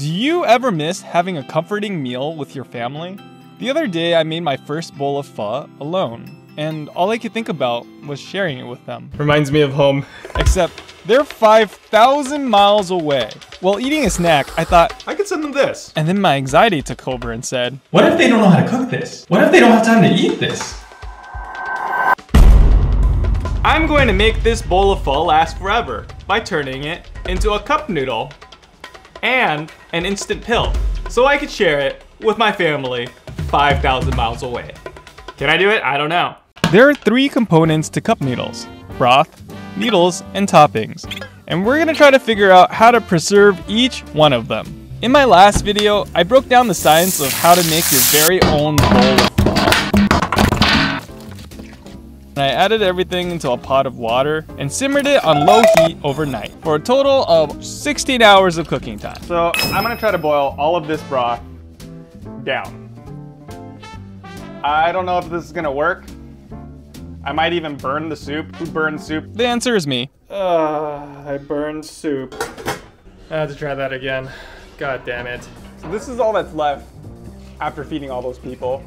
Do you ever miss having a comforting meal with your family? The other day I made my first bowl of pho alone, and all I could think about was sharing it with them. Reminds me of home. Except they're 5,000 miles away. While eating a snack, I thought, I could send them this. And then my anxiety took over and said, what if they don't know how to cook this? What if they don't have time to eat this? I'm going to make this bowl of pho last forever by turning it into a cup noodle and an instant pill, so I could share it with my family 5,000 miles away. Can I do it? I don't know. There are 3 components to cup noodles: broth, noodles, and toppings. And we're gonna try to figure out how to preserve each one of them. In my last video, I broke down the science of how to make your very own bowl of pho. And I added everything into a pot of water and simmered it on low heat overnight for a total of 16 hours of cooking time. So I'm gonna try to boil all of this broth down. I don't know if this is gonna work. I might even burn the soup. Who burns soup? The answer is me. I burned soup. I have to try that again. God damn it. So this is all that's left after feeding all those people.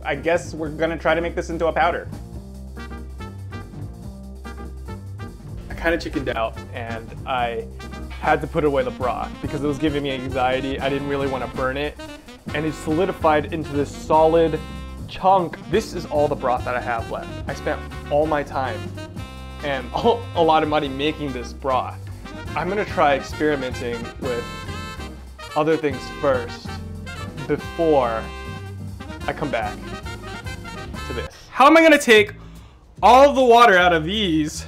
I guess we're gonna try to make this into a powder. I kind of chickened out and I had to put away the broth because it was giving me anxiety. I didn't really want to burn it. And it solidified into this solid chunk. This is all the broth that I have left. I spent all my time and a lot of money making this broth. I'm gonna try experimenting with other things first before I come back to this. How am I gonna take all of the water out of these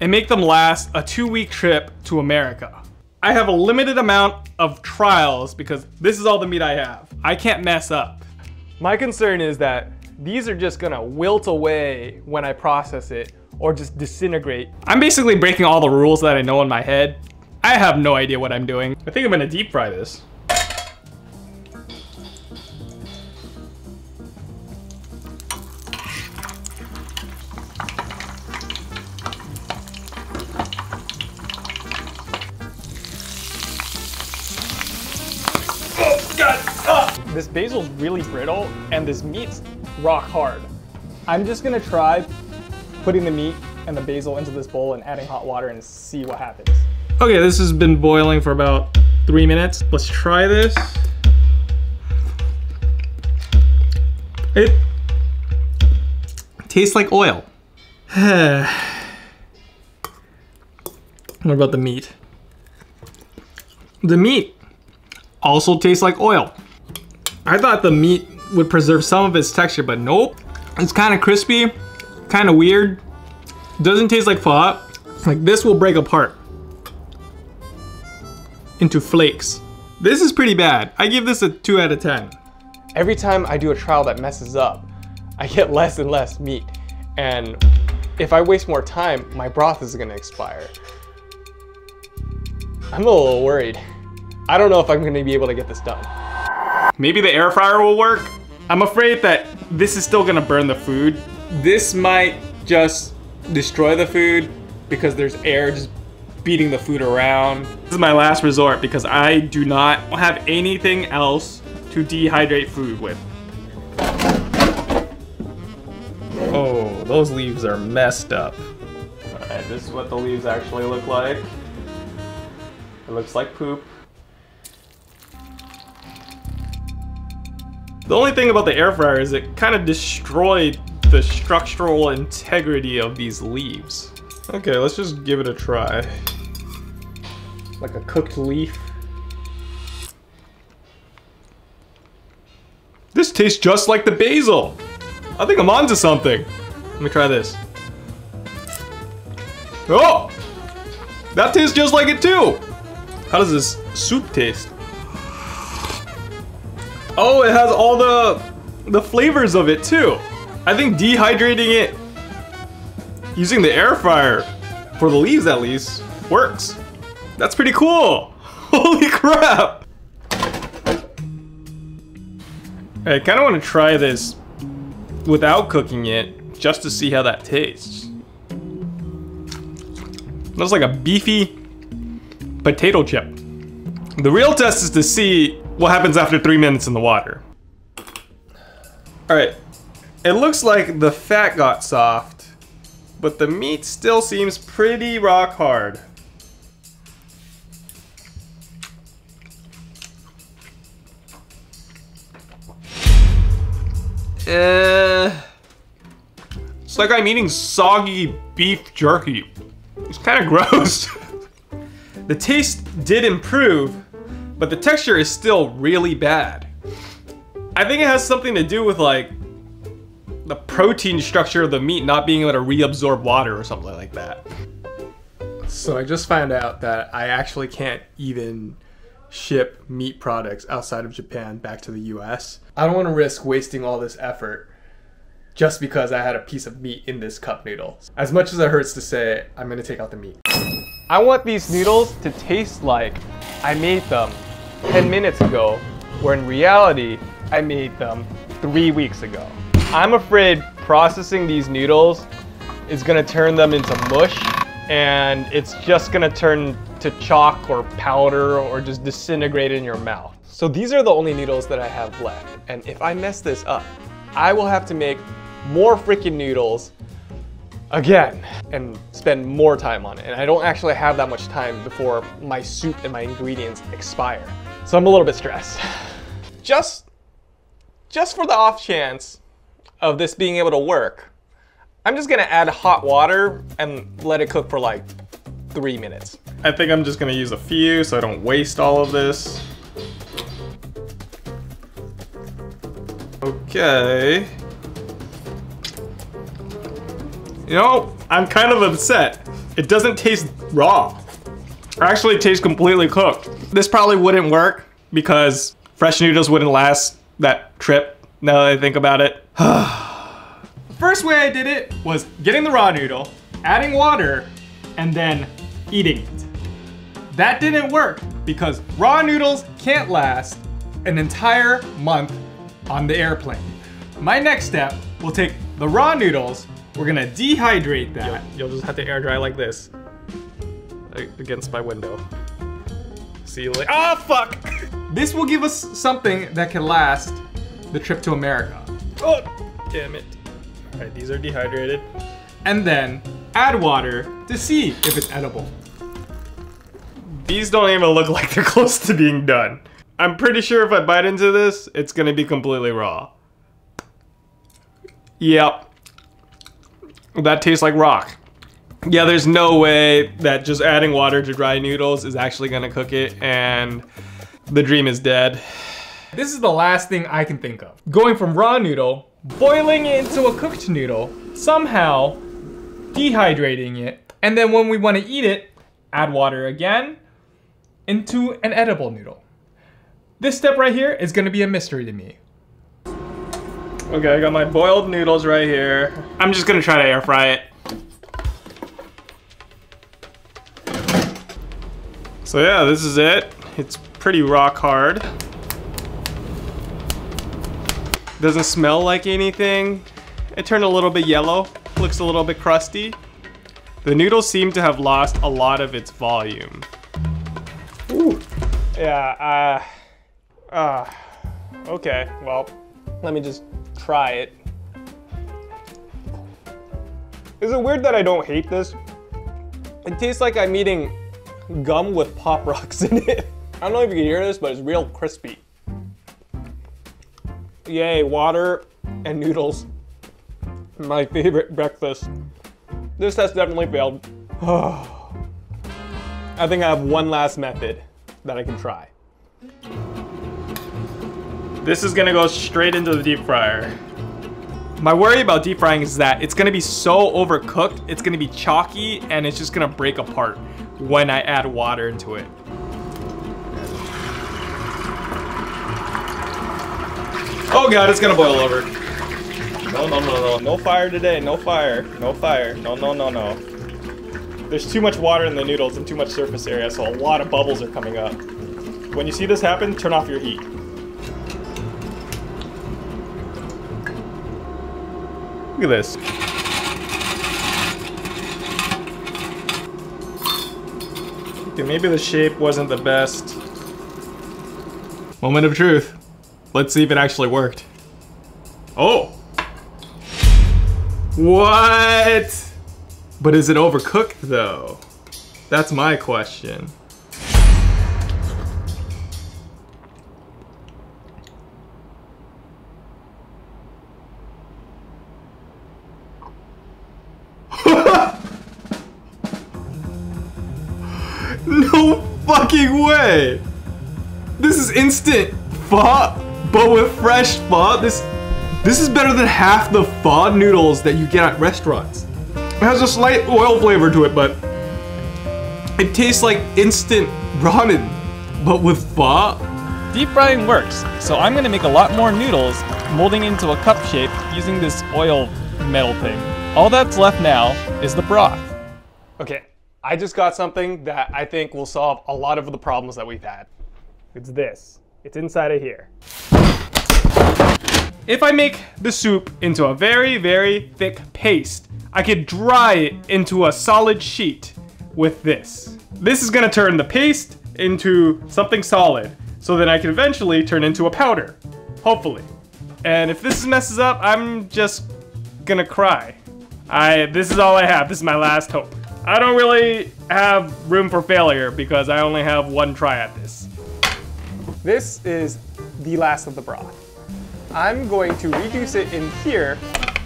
and make them last a 2-week trip to America? I have a limited amount of trials because this is all the meat I have. I can't mess up. My concern is that these are just gonna wilt away when I process it or just disintegrate. I'm basically breaking all the rules that I know in my head. I have no idea what I'm doing. I think I'm gonna deep fry this. Oh, God. This basil's really brittle and this meat's rock hard. I'm just gonna try putting the meat and the basil into this bowl and adding hot water and see what happens. Okay, this has been boiling for about 3 minutes. Let's try this. It tastes like oil. What about the meat? The meat also tastes like oil. I thought the meat would preserve some of its texture, but nope. It's kind of crispy, kind of weird. Doesn't taste like pho. Like this will break apart into flakes. This is pretty bad. I give this a 2 out of 10. Every time I do a trial that messes up, I get less and less meat. And if I waste more time, my broth is gonna expire. I'm a little worried. I don't know if I'm gonna be able to get this done. Maybe the air fryer will work. I'm afraid that this is still gonna burn the food. This might just destroy the food because there's air just beating the food around. This is my last resort because I do not have anything else to dehydrate food with. Oh, those leaves are messed up. All right, this is what the leaves actually look like. It looks like poop. The only thing about the air fryer is it kind of destroyed the structural integrity of these leaves. Okay, let's just give it a try. Like a cooked leaf. This tastes just like the basil. I think I'm onto something. Let me try this. Oh! That tastes just like it too! How does this soup taste? Oh, it has all the flavors of it too. I think dehydrating it using the air fryer, for the leaves at least, works. That's pretty cool. Holy crap. I kind of want to try this without cooking it just to see how that tastes. That's like a beefy potato chip. The real test is to see what happens after 3 minutes in the water. All right, it looks like the fat got soft, but the meat still seems pretty rock hard. It's like I'm eating soggy beef jerky. It's kind of gross. The taste did improve, but the texture is still really bad. I think it has something to do with like the protein structure of the meat not being able to reabsorb water or something like that. So I just found out that I actually can't even ship meat products outside of Japan back to the US. I don't want to risk wasting all this effort just because I had a piece of meat in this cup noodle. As much as it hurts to say, I'm gonna take out the meat. I want these noodles to taste like I made them 10 minutes ago, where in reality, I made them 3 weeks ago. I'm afraid processing these noodles is gonna turn them into mush, and it's just gonna turn to chalk or powder or just disintegrate in your mouth. So these are the only noodles that I have left, and if I mess this up, I will have to make more freaking noodles again and spend more time on it. And I don't actually have that much time before my soup and my ingredients expire. So I'm a little bit stressed. Just for the off chance of this being able to work, I'm just gonna add hot water and let it cook for like 3 minutes. I think I'm just gonna use a few so I don't waste all of this. Okay. You know, I'm kind of upset. It doesn't taste raw. It actually tastes completely cooked. This probably wouldn't work because fresh noodles wouldn't last that trip, now that I think about it. First way I did it was getting the raw noodle, adding water, and then eating it. That didn't work because raw noodles can't last an entire month on the airplane. My next step will take the raw noodles, we're gonna dehydrate that. You'll just have to air dry like this against my window. See you later. Ah, fuck! This will give us something that can last the trip to America. Oh, damn it. All right, these are dehydrated. And then add water to see if it's edible. These don't even look like they're close to being done. I'm pretty sure if I bite into this, it's gonna be completely raw. Yep. That tastes like rock. Yeah, there's no way that just adding water to dry noodles is actually gonna cook it, and the dream is dead. This is the last thing I can think of. Going from raw noodle, boiling it into a cooked noodle, somehow dehydrating it, and then when we wanna eat it, add water again into an edible noodle. This step right here is gonna be a mystery to me. Okay, I got my boiled noodles right here. I'm just gonna try to air fry it. So yeah, this is it. It's pretty rock hard. Doesn't smell like anything. It turned a little bit yellow. Looks a little bit crusty. The noodles seem to have lost a lot of its volume. Ooh. Yeah, okay, well, let me just try it. Is it weird that I don't hate this? It tastes like I'm eating gum with Pop Rocks in it. I don't know if you can hear this, but it's real crispy. Yay, water and noodles. My favorite breakfast. This has definitely failed. I think I have one last method that I can try. This is gonna go straight into the deep fryer. My worry about deep frying is that it's gonna be so overcooked, it's gonna be chalky, and it's just gonna break apart when I add water into it. Oh god, it's gonna boil over. No, no fire today, no fire, no fire, no. There's too much water in the noodles and too much surface area, so a lot of bubbles are coming up. When you see this happen, turn off your heat. Look at this. Okay, maybe the shape wasn't the best. Moment of truth. Let's see if it actually worked. Oh! What? But is it overcooked though? That's my question. No fucking way! This is instant pho, but with fresh pho. This is better than half the pho noodles that you get at restaurants. It has a slight oil flavor to it, but it tastes like instant ramen, but with pho. Deep frying works, so I'm gonna make a lot more noodles, molding into a cup shape using this oil metal thing. All that's left now is the broth. Okay, I just got something that I think will solve a lot of the problems that we've had. It's this. It's inside of here. If I make the soup into a very, very thick paste, I could dry it into a solid sheet with this. This is gonna turn the paste into something solid, so then I can eventually turn into a powder, hopefully. And if this messes up, I'm just gonna cry. This is all I have. This is my last hope. I don't really have room for failure because I only have one try at this. This is the last of the broth. I'm going to reduce it in here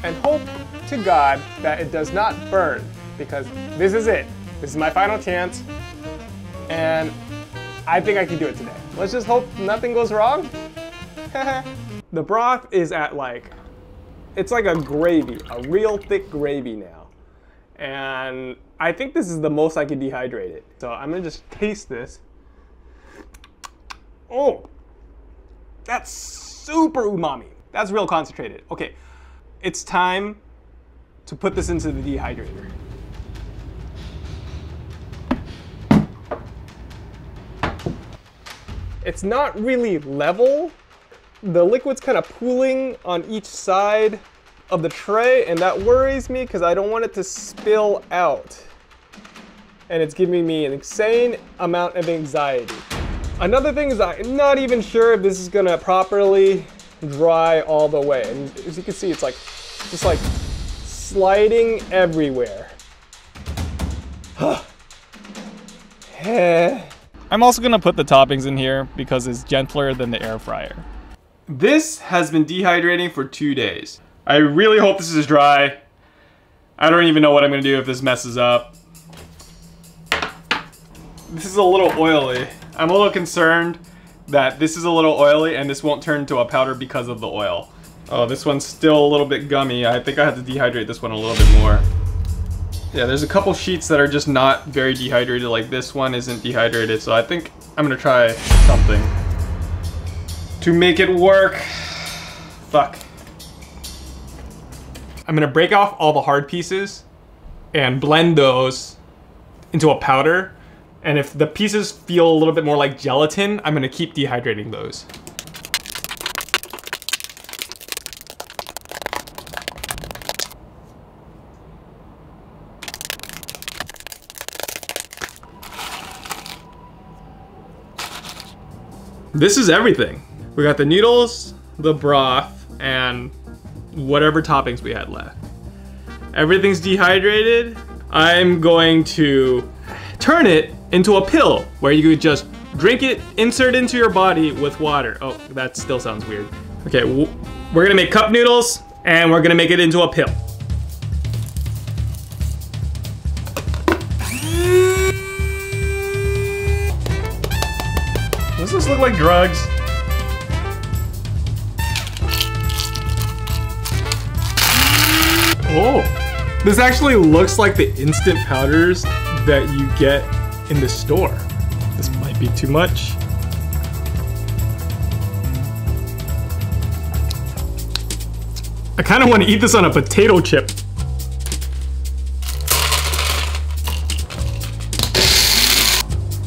and hope to God that it does not burn, because this is it. This is my final chance, and I think I can do it today. Let's just hope nothing goes wrong. The broth is at it's like a gravy, a real thick gravy now. And I think this is the most I can dehydrate it. So I'm gonna just taste this. Oh, that's super umami. That's real concentrated. Okay, it's time to put this into the dehydrator. It's not really level. The liquid's kind of pooling on each side of the tray, and that worries me because I don't want it to spill out. And it's giving me an insane amount of anxiety. Another thing is I'm not even sure if this is gonna properly dry all the way. And as you can see, it's just like sliding everywhere. I'm also gonna put the toppings in here because it's gentler than the air fryer. This has been dehydrating for 2 days. I really hope this is dry. I don't even know what I'm gonna do if this messes up. This is a little oily. I'm a little concerned that this is a little oily and this won't turn into a powder because of the oil. Oh, this one's still a little bit gummy. I think I have to dehydrate this one a little bit more. Yeah, there's a couple sheets that are just not very dehydrated, like this one isn't dehydrated, so I think I'm gonna try something to make it work. Fuck. I'm gonna break off all the hard pieces and blend those into a powder. And if the pieces feel a little bit more like gelatin, I'm gonna keep dehydrating those. This is everything. We got the noodles, the broth, and whatever toppings we had left. Everything's dehydrated. I'm going to turn it into a pill where you could just drink it, insert into your body with water. Oh, that still sounds weird. Okay, we're gonna make cup noodles and we're gonna make it into a pill. Does this look like drugs? Oh, this actually looks like the instant powders that you get in the store. This might be too much. I kind of want to eat this on a potato chip.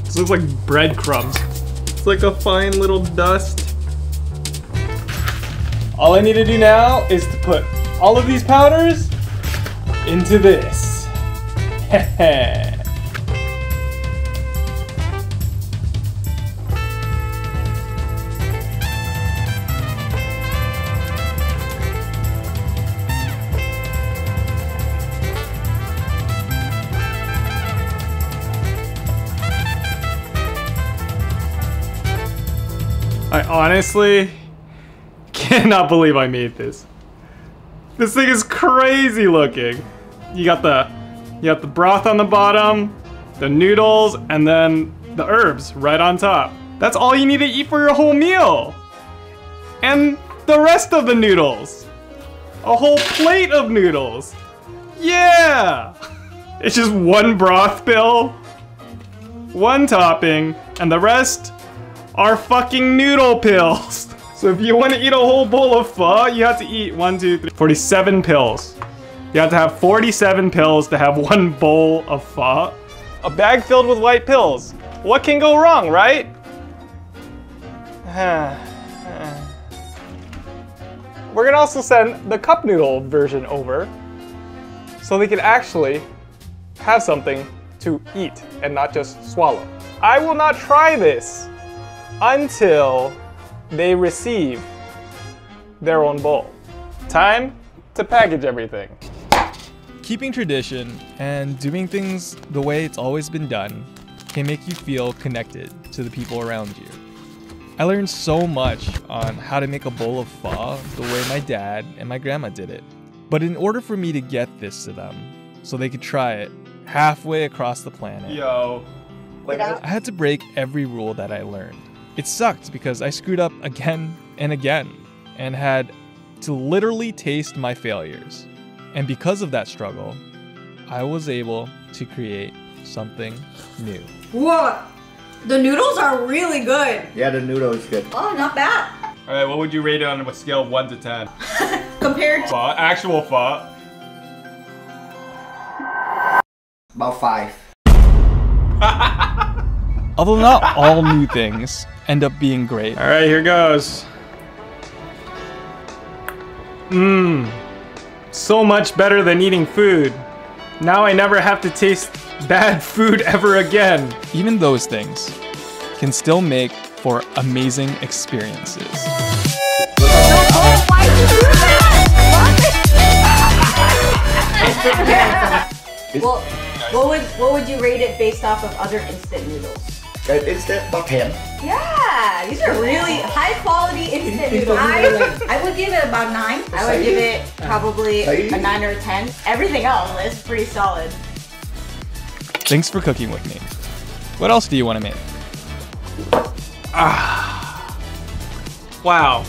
This looks like breadcrumbs. It's like a fine little dust. All I need to do now is to put all of these powders into this. I honestly cannot believe I made this. This thing is crazy looking. You got the broth on the bottom, the noodles, and then the herbs right on top. That's all you need to eat for your whole meal. And the rest of the noodles. A whole plate of noodles. Yeah! It's just one broth pill, one topping, and the rest are fucking noodle pills. So if you want to eat a whole bowl of pho, you have to eat 47 pills. You have to have 47 pills to have one bowl of pho. A bag filled with white pills. What can go wrong, right? We're gonna also send the cup noodle version over so they can actually have something to eat and not just swallow. I will not try this until they receive their own bowl. Time to package everything. Keeping tradition and doing things the way it's always been done can make you feel connected to the people around you. I learned so much on how to make a bowl of pho the way my dad and my grandma did it. But in order for me to get this to them so they could try it halfway across the planet, I had to break every rule that I learned. It sucked because I screwed up again and again and had to literally taste my failures. And because of that struggle, I was able to create something new. Whoa! The noodles are really good. Yeah, the noodle is good. Oh, not bad. All right, what would you rate it on a scale of 1 to 10? Compared to Pho, actual pho. About 5. Although not all new things end up being great, All right, here goes. So much better than eating food. Now I never have to taste bad food ever again. even those things can still make for amazing experiences. Oh, why did you do that? Well, what would you rate it based off of other instant noodles? Instant about 10. Yeah, these are really high quality instant noodles. I would give it about 9. I would give it probably a 9 or a 10. Everything else is pretty solid. Thanks for cooking with me. What else do you want to make? Wow.